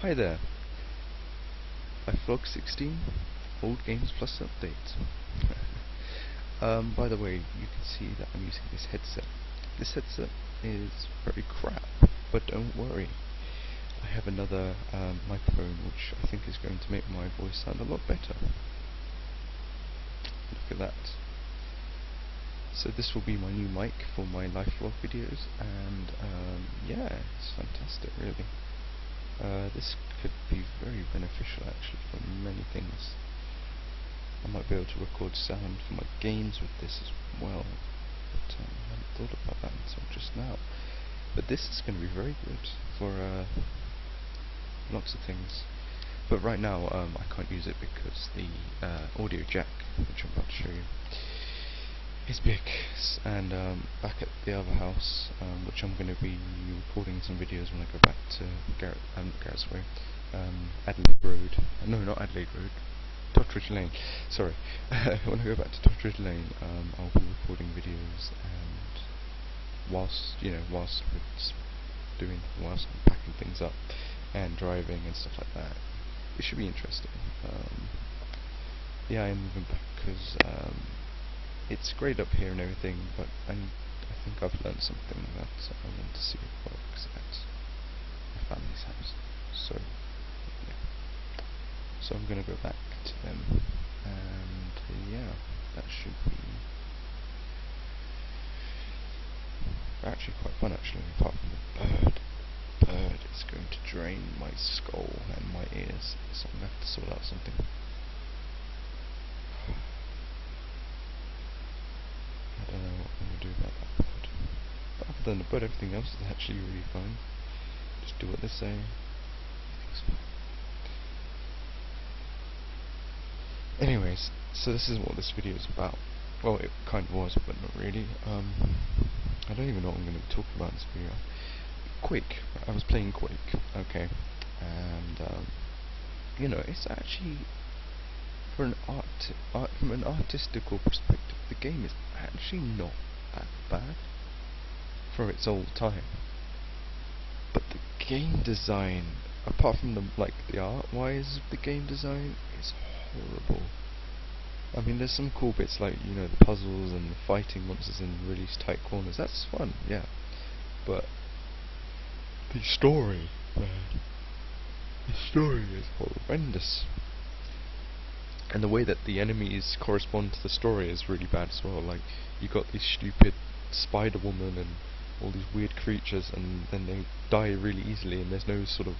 Hi there, iVlog 16, old games plus updates. By the way, you can see that I'm using this headset. This headset is very crap, but don't worry. I have another microphone which I think is going to make my voice sound a lot better. Look at that. So this will be my new mic for my live-vlog videos, and yeah, it's fantastic really. This could be very beneficial actually for many things. I might be able to record sound for my games with this as well, but I hadn't thought about that until just now. But this is going to be very good for lots of things. But right now I can't use it because the audio jack, which I'm about to show you, is big, and back at the other house, which I'm going to be recording some videos when I go back to Adelaide Road. No, not Adelaide Road. Totteridge Lane. Sorry. When I go back to Totteridge Lane, I'll be recording videos, and whilst I'm packing things up and driving and stuff like that, it should be interesting. Yeah, I'm moving back because it's great up here and everything, but I think I've learned something that I want to see if it works at my family's house. So yeah. So I'm going to go back to them, and yeah, that should be actually quite fun actually, apart from the bird is going to drain my skull and my ears, so I'm going to have to sort out something. I don't know what I'm going to do about that bird. But other than the bird, everything else is actually really fine. Just do what they say. Everything's fine. Anyways, so this is what this video is about. Well, it kind of was, but not really. I don't even know what I'm going to be talking about in this video. Quake. I was playing Quake, okay, and you know, it's actually, from an artistical perspective, the game is actually not that bad for its old time. But the game design, apart from the art-wise of the game design, is horrible. I mean, there's some cool bits like, you know, the puzzles and the fighting monsters in really tight corners. That's fun, yeah. But the story, man, the story is horrendous. And the way that the enemies correspond to the story is really bad as well. Like, you got these stupid Spider-Woman and all these weird creatures, and then they die really easily, and there's no sort of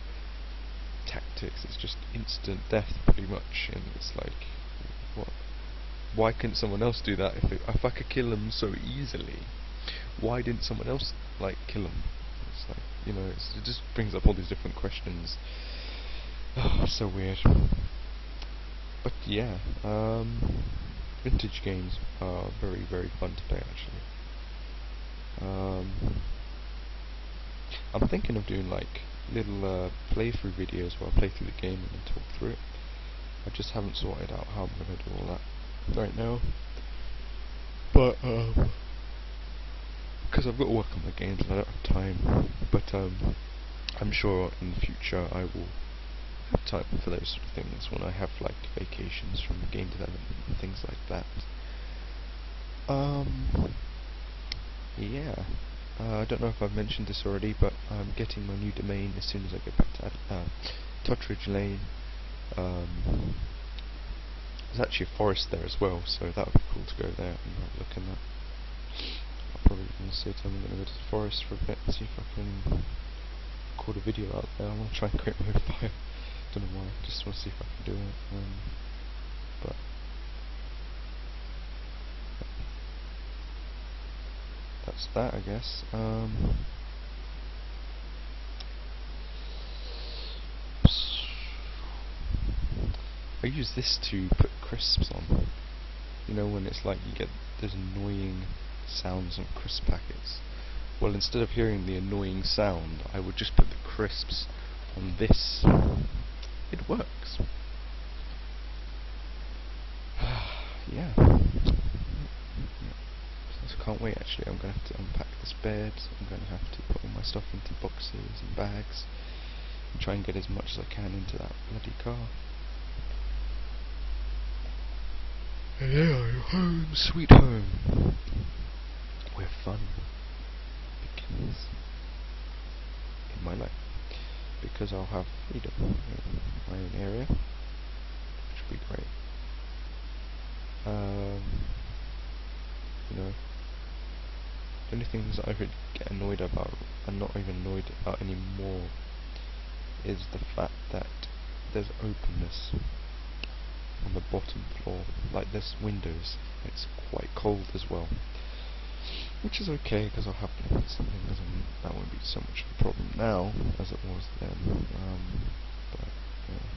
tactics. It's just instant death pretty much, and it's like, what? Why couldn't someone else do that? If I could kill them so easily, why didn't someone else kill them? It's like, you know, it just brings up all these different questions. Oh, so weird. But yeah, vintage games are very, very fun to play actually. I'm thinking of doing little playthrough videos where I play through the game and then talk through it. I just haven't sorted out how I'm going to do all that right now. But because I've got to work on my games and I don't have time. But I'm sure in the future I will have time for those sort of things when I have vacations from game development and things like that. Yeah. I don't know if I've mentioned this already, but I'm getting my new domain as soon as I get back to Totteridge Lane. There's actually a forest there as well, so that would be cool to go there and have a look in that. I'll probably in a certain time I'm going to go to the forest for a bit and see if I can record a video out there. I want to try and create my own fire. Don't know why, just want to see if I can do it. But that's that, I guess. I use this to put crisps on. You know, when it's like you get those annoying sounds on crisp packets. Well, instead of hearing the annoying sound, I would just put the crisps on this. It works. Yeah. So I can't wait actually. I'm going to have to unpack this bed. I'm going to have to put all my stuff into boxes and bags. try and get as much as I can into that bloody car. And now home, sweet home, where fun begins in my life, because I'll have freedom in my own area, which will be great. You know, the only things that I would get annoyed about, and not even annoyed about anymore, is the fact that there's openness on the bottom floor, like there's windows. It's quite cold as well, which is okay because I'll happily put something, because that won't be so much of a problem now as it was then. But yeah.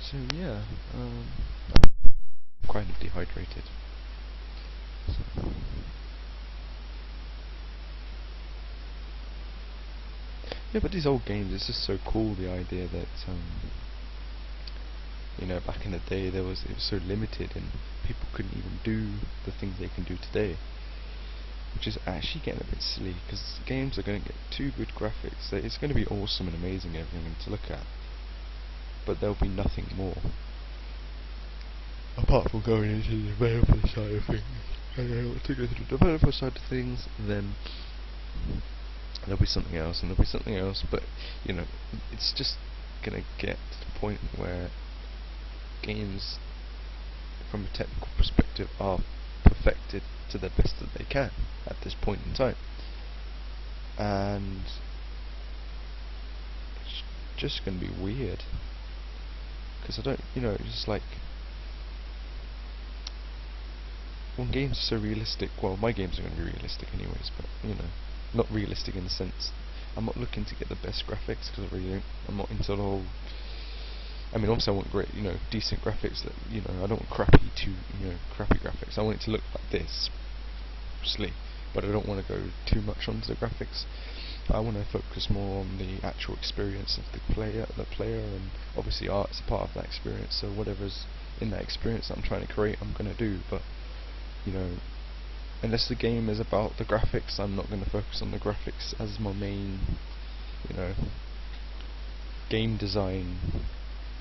So yeah, I'm kind of dehydrated. So. Yeah, but these old games, it's just so cool, the idea that you know, back in the day it was so limited and people couldn't even do the things they can do today, which is actually getting a bit silly, because games are going to get too good graphics. It's going to be awesome and amazing and everything to look at, but there'll be nothing more apart from going into the developer side of things. And then once you go to the developer side of things, then there'll be something else, and there'll be something else, but you know, it's just gonna get to the point where games from a technical perspective are perfected to the best that they can at this point in time, and it's just gonna be weird, because I don't, you know, it's just like when games are so realistic, well, my games are going to be realistic anyways, but you know, not realistic in the sense, I'm not looking to get the best graphics, because I really don't, I'm not into the whole, I mean, obviously I want great, you know, decent graphics, that, you know, I don't want crappy graphics. I want it to look like this, obviously, but I don't want to go too much onto the graphics. I want to focus more on the actual experience of the player, and obviously art's a part of that experience, so whatever's in that experience that I'm trying to create, I'm going to do, but, you know, unless the game is about the graphics, I'm not going to focus on the graphics as my main, you know, game design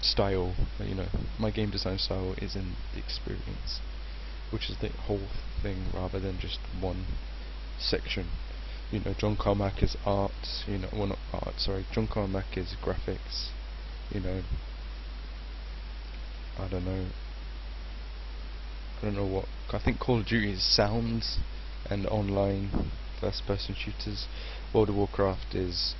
style. You know, my game design style is in the experience, which is the whole thing rather than just one section. You know, John Carmack is art, you know, well, not art, sorry, John Carmack is graphics, you know, I don't know what, I think Call of Duty is sounds and online first person shooters. World of Warcraft is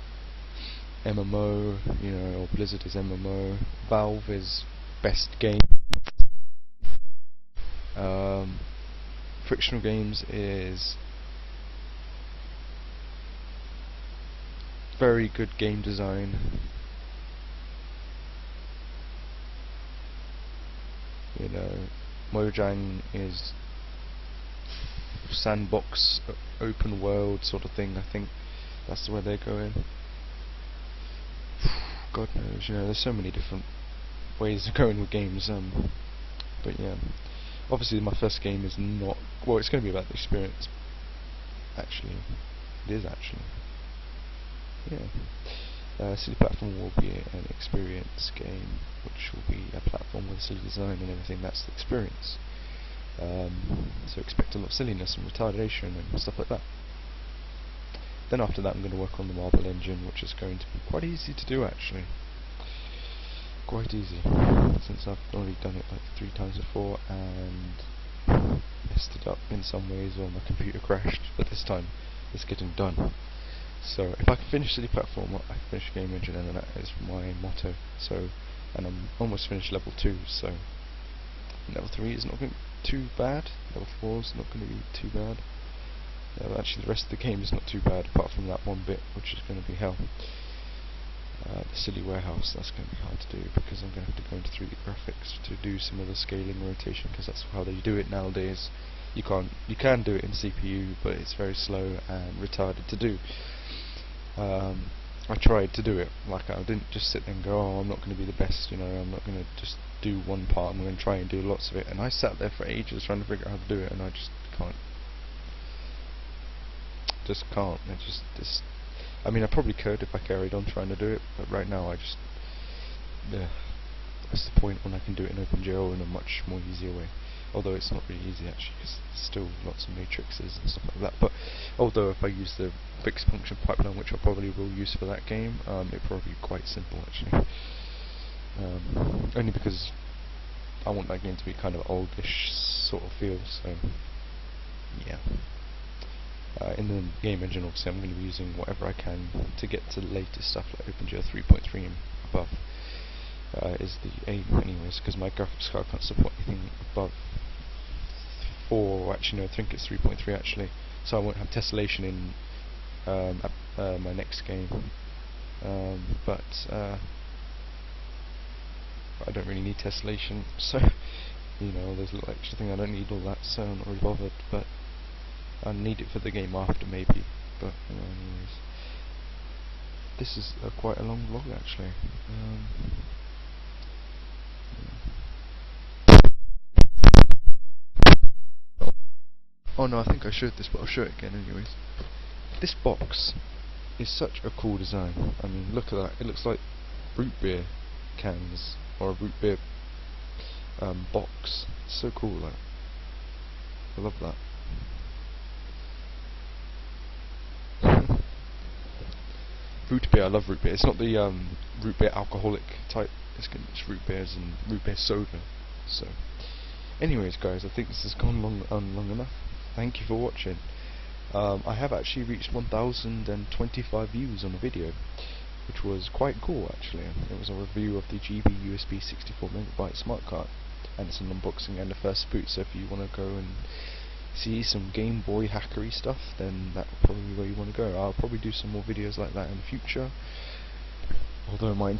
MMO, you know, or Blizzard is MMO. Valve is best game. Frictional Games is very good game design. You know, Mojang is sandbox, open world sort of thing. I think that's where they're going. God knows, you know, there's so many different ways of going with games. But yeah, obviously my first game is not, well, it's going to be about the experience. Actually, it is actually. Yeah. Silly Platform will be an experience game, which will be a platform with silly design and everything. That's the experience. So expect a lot of silliness and retardation and stuff like that. Then after that I'm going to work on the Marble engine, which is going to be quite easy to do actually. Quite easy, since I've already done it like 3 times before and messed it up in some ways, or my computer crashed, but this time it's getting done. So if I can finish Silly Platform, I can finish Game Engine, and that is my motto. So, and I'm almost finished level 2, so level 3 is not going to be too bad, level 4 is not going to be too bad. Actually the rest of the game is not too bad, apart from that one bit, which is going to be hell. The silly warehouse, that's going to be hard to do, because I'm going to have to go into 3D graphics to do some of the scaling rotation, because that's how they do it nowadays. You can do it in CPU, but it's very slow and retarded to do. I tried to do it, like I didn't just sit there and go, oh, I'm not going to be the best, you know, I'm not going to just do one part, I'm going to try and do lots of it, and I sat there for ages trying to figure out how to do it, and I just just can't. I just I mean, I probably could if I carried on trying to do it, but right now I just, yeah, what's the point when I can do it in OpenGL in a much more easier way? Although it's not really easy actually, because there's still lots of matrices and stuff like that. But although if I use the fixed function pipeline, which I probably will use for that game, it'll probably be quite simple actually. Only because I want that game to be kind of oldish sort of feel, so yeah. In the game engine, obviously, I'm going to be using whatever I can to get to the latest stuff like OpenGL 3.3 and above. Is the aim, anyways, because my graphics card can't support anything above 4, or actually no, I think it's 3.3 actually, so I won't have tessellation in my next game, but I don't really need tessellation, so you know, there's a little extra thing, I don't need all that, so I'm not really bothered, but I need it for the game after maybe, but anyways, this is quite a long vlog actually. Oh no, I think I showed this, but I'll show it again anyways. This box is such a cool design. I mean, look at that. It looks like root beer cans, or a root beer box. It's so cool, that. I love that. Root beer, I love root beer. It's not the root beer alcoholic type. It's root beers and root beer soda. So, anyways, guys, I think this has gone long enough. Thank you for watching. I have actually reached 1,025 views on a video, which was quite cool actually. It was a review of the GB USB 64MB smart card, and it's an unboxing and a first boot, so if you want to go and see some Game Boy hackery stuff, then that's probably where you want to go. I'll probably do some more videos like that in the future, although my